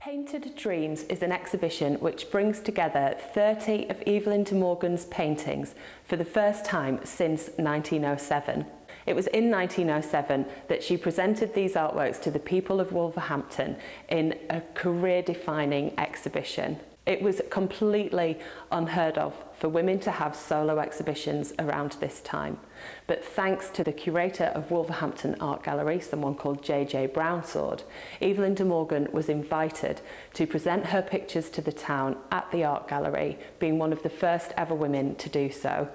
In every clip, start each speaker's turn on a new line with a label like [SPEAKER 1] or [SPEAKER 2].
[SPEAKER 1] Painted Dreams is an exhibition which brings together 30 of Evelyn de Morgan's paintings for the first time since 1907. It was in 1907 that she presented these artworks to the people of Wolverhampton in a career-defining exhibition. It was completely unheard of for women to have solo exhibitions around this time. But thanks to the curator of Wolverhampton Art Gallery, someone called J.J. Brownsword, Evelyn de Morgan was invited to present her pictures to the town at the art gallery, being one of the first ever women to do so.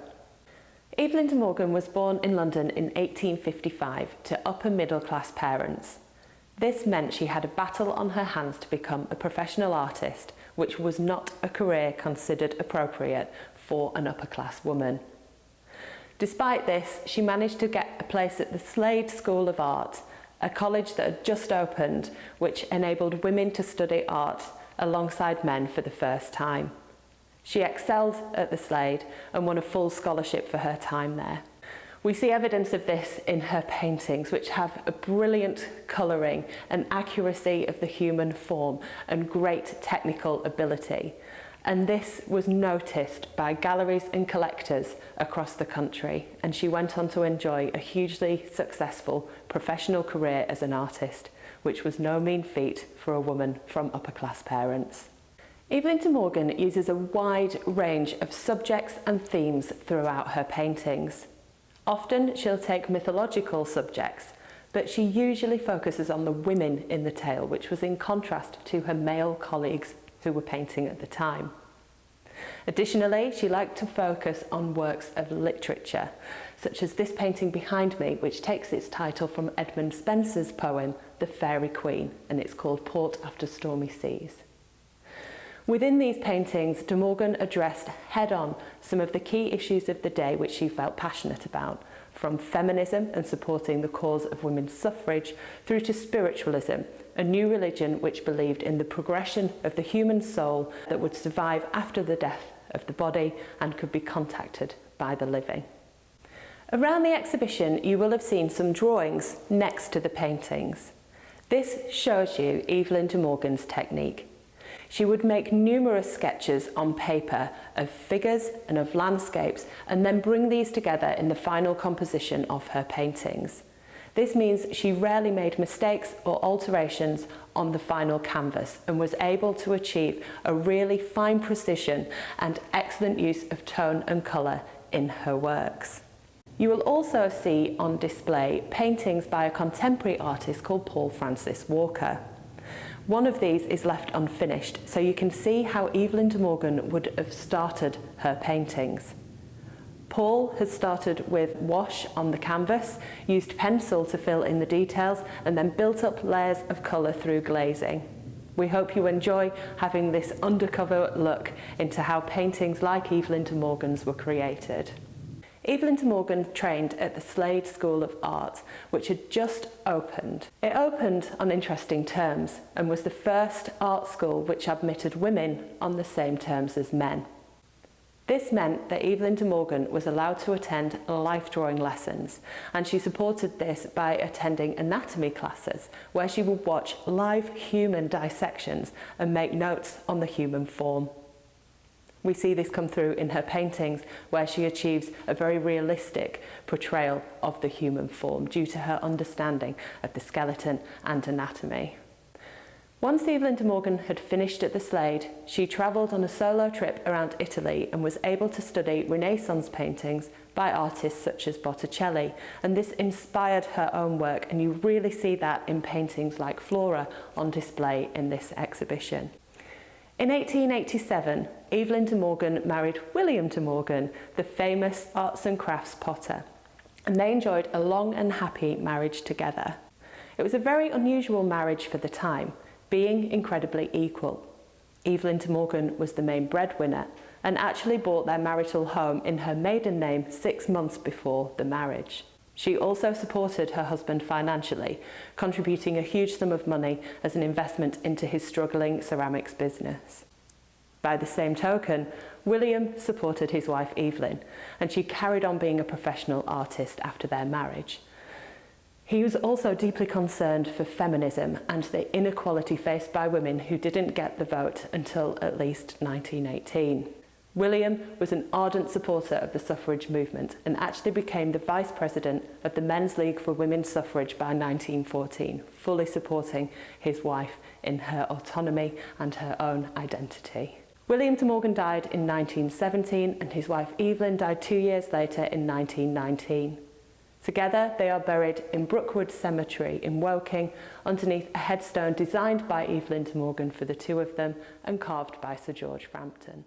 [SPEAKER 1] Evelyn de Morgan was born in London in 1855 to upper middle class parents. This meant she had a battle on her hands to become a professional artist, which was not a career considered appropriate for an upper class woman. Despite this, she managed to get a place at the Slade School of Art, a college that had just opened, which enabled women to study art alongside men for the first time. She excelled at the Slade and won a full scholarship for her time there. We see evidence of this in her paintings, which have a brilliant colouring and accuracy of the human form and great technical ability. And this was noticed by galleries and collectors across the country, and she went on to enjoy a hugely successful professional career as an artist, which was no mean feat for a woman from upper class parents. Evelyn de Morgan uses a wide range of subjects and themes throughout her paintings. Often she'll take mythological subjects, but she usually focuses on the women in the tale, which was in contrast to her male colleagues who were painting at the time. Additionally, she liked to focus on works of literature, such as this painting behind me, which takes its title from Edmund Spenser's poem, The Fairy Queen, and it's called Port After Stormy Seas. Within these paintings, de Morgan addressed head-on some of the key issues of the day which she felt passionate about, from feminism and supporting the cause of women's suffrage, through to spiritualism, a new religion which believed in the progression of the human soul that would survive after the death of the body and could be contacted by the living. Around the exhibition, you will have seen some drawings next to the paintings. This shows you Evelyn de Morgan's technique. She would make numerous sketches on paper of figures and of landscapes and then bring these together in the final composition of her paintings. This means she rarely made mistakes or alterations on the final canvas and was able to achieve a really fine precision and excellent use of tone and colour in her works. You will also see on display paintings by a contemporary artist called Paul Francis Walker. One of these is left unfinished, so you can see how Evelyn de Morgan would have started her paintings. Paul has started with wash on the canvas, used pencil to fill in the details, and then built up layers of colour through glazing. We hope you enjoy having this undercover look into how paintings like Evelyn de Morgan's were created. Evelyn de Morgan trained at the Slade School of Art, which had just opened. It opened on interesting terms and was the first art school which admitted women on the same terms as men. This meant that Evelyn de Morgan was allowed to attend life drawing lessons, and she supported this by attending anatomy classes where she would watch live human dissections and make notes on the human form. We see this come through in her paintings, where she achieves a very realistic portrayal of the human form due to her understanding of the skeleton and anatomy. Once Evelyn de Morgan had finished at the Slade, she travelled on a solo trip around Italy and was able to study Renaissance paintings by artists such as Botticelli, and this inspired her own work, and you really see that in paintings like Flora on display in this exhibition. In 1887, Evelyn de Morgan married William de Morgan, the famous arts and crafts potter, and they enjoyed a long and happy marriage together. It was a very unusual marriage for the time, being incredibly equal. Evelyn de Morgan was the main breadwinner and actually bought their marital home in her maiden name 6 months before the marriage. She also supported her husband financially, contributing a huge sum of money as an investment into his struggling ceramics business. By the same token, William supported his wife Evelyn, and she carried on being a professional artist after their marriage. He was also deeply concerned for feminism and the inequality faced by women who didn't get the vote until at least 1918. William was an ardent supporter of the suffrage movement and actually became the vice president of the Men's League for Women's Suffrage by 1914, fully supporting his wife in her autonomy and her own identity. William de Morgan died in 1917 and his wife Evelyn died 2 years later in 1919. Together, they are buried in Brookwood Cemetery in Woking, underneath a headstone designed by Evelyn de Morgan for the two of them and carved by Sir George Frampton.